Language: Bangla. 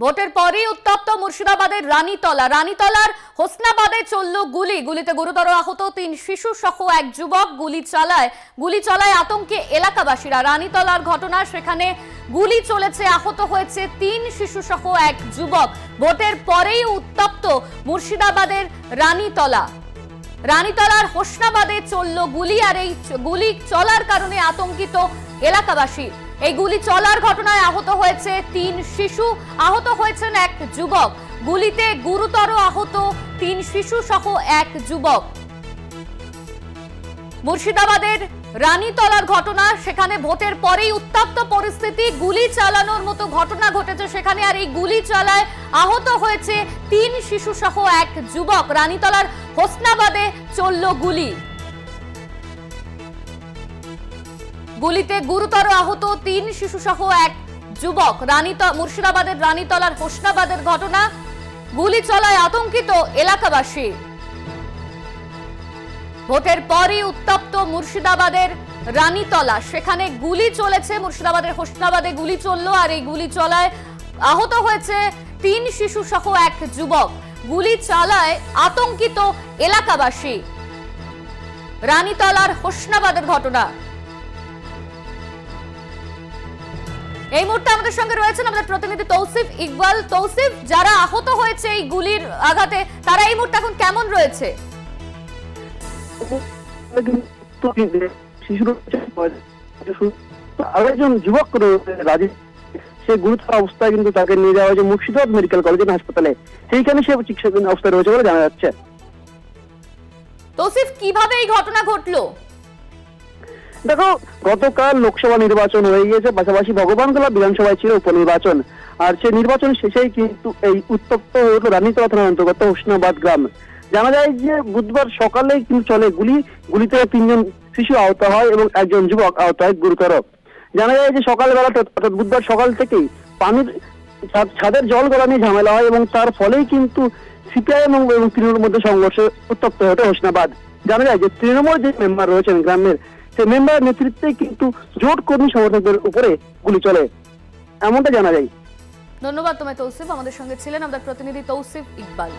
ভোটের পরই উত্তপ্ত মুর্শিদাবাদের রানীতলার হোসনাবাদে চলল গুলিতে গুরুতর আহত 3 শিশু সহ এক যুবক। গুলি চালায় আতঙ্কে এলাকাবাসীরা। রানীতলার ঘটনা, সেখানে গুলি চলেছে, আহত হয়েছে 3 শিশু সহ এক যুবক। ভোটের পরেই উত্তপ্ত মুর্শিদাবাদের রানীতলার হোসনাবাদে চলল গুলি, আর এই গুলি চলার কারণে আতঙ্কিত এলাকাবাসী। এই গুলি চলার ঘটনায় আহত হয়েছে 3 শিশু, আহত হয়েছেন এক যুবক। গুলিতে গুরুতর আহত 3 শিশু সহ এক যুবক। মুর্শিদাবাদের রানীতলার ঘটনা, সেখানে ভোটের পরেই উত্তপ্ত পরিস্থিতি, গুলি চালানোর মতো ঘটনা ঘটেছে সেখানে। আর এই গুলি চালায় আহত হয়েছে 3 শিশু সহ এক যুবক। রানীতলার হোসনাবাদে চলল গুলিতে গুরুতর আহত 3 শিশু সহ এক যুবক। মুর্শিদাবাদের রানীতলার হোসনাবাদের ঘটনা, গুলি চলায় আতঙ্কিত এলাকাবাসী। ভোটের পরই উত্তপ্ত মুর্শিদাবাদের রানীতলা, সেখানে গুলি চলেছে। মুর্শিদাবাদের হোসনাবাদে গুলি চলল, আর এই গুলি চলায় আহত হয়েছে 3 শিশু সহ এক যুবক। গুলি চালায় আতঙ্কিত এলাকাবাসী। রানীতলার হোসনাবাদের ঘটনা। এই মুহূর্তে আমাদের সঙ্গে রয়েছেন আমাদের প্রতিনিধি তৌসিফ ইকবাল। তৌসিফ, যারা আহত হয়েছে এই গুলির আঘাতে, তারা এই মুহূর্তে এখন কেমন রয়েছে? আরেকজন যুবক রাজীব, সে গুরুতর অবস্থায় কিন্তু তাকে নিয়ে যাওয়া হয়েছে মুর্শিদাবাদ মেডিকেল কলেজ হাসপাতালে। সেইখানে সে চিকিৎসাধীন অবস্থায় রয়েছে বলে জানা যাচ্ছে। তৌসিফ, কিভাবে এই ঘটনা ঘটলো? দেখো, গতকাল লোকসভা নির্বাচন হয়ে গিয়েছে, পাশাপাশি ভগবানগোলা বিধানসভায় ছিল উপনির্বাচন। আর সেই নির্বাচন শেষেই কিন্তু এই উত্তপ্ত হলো রানীতলা থানার অন্তর্গত হোসনাবাদ গ্রাম। জানা যায় যে বুধবার সকালে কিন্তু চলে গুলিতে 3 জন শিশু আহত হয় এবং একজন যুবক আহত হয় গুরুতর। জানা যায় যে সকালবেলা, অর্থাৎ বুধবার সকাল থেকেই পানির ছাদের জল গড়া নিয়ে ঝামেলা হয় এবং তার ফলেই কিন্তু সিপিআইএম এবং তৃণমূলের মধ্যে সংঘর্ষ উত্তপ্ত হতো হোসনাবাদ। জানা যায় যে তৃণমূল যে মেম্বার রয়েছেন গ্রামের, সেই মেম্বারের নেতৃত্বে কিন্তু জোট কর্মী সমর্থকদের উপরে গুলি চলে, এমনটা জানা যায়। ধন্যবাদ তোমায় তৌসিফ। আমাদের সঙ্গে ছিলেন আমাদের প্রতিনিধি তৌসিফ ইকবাল।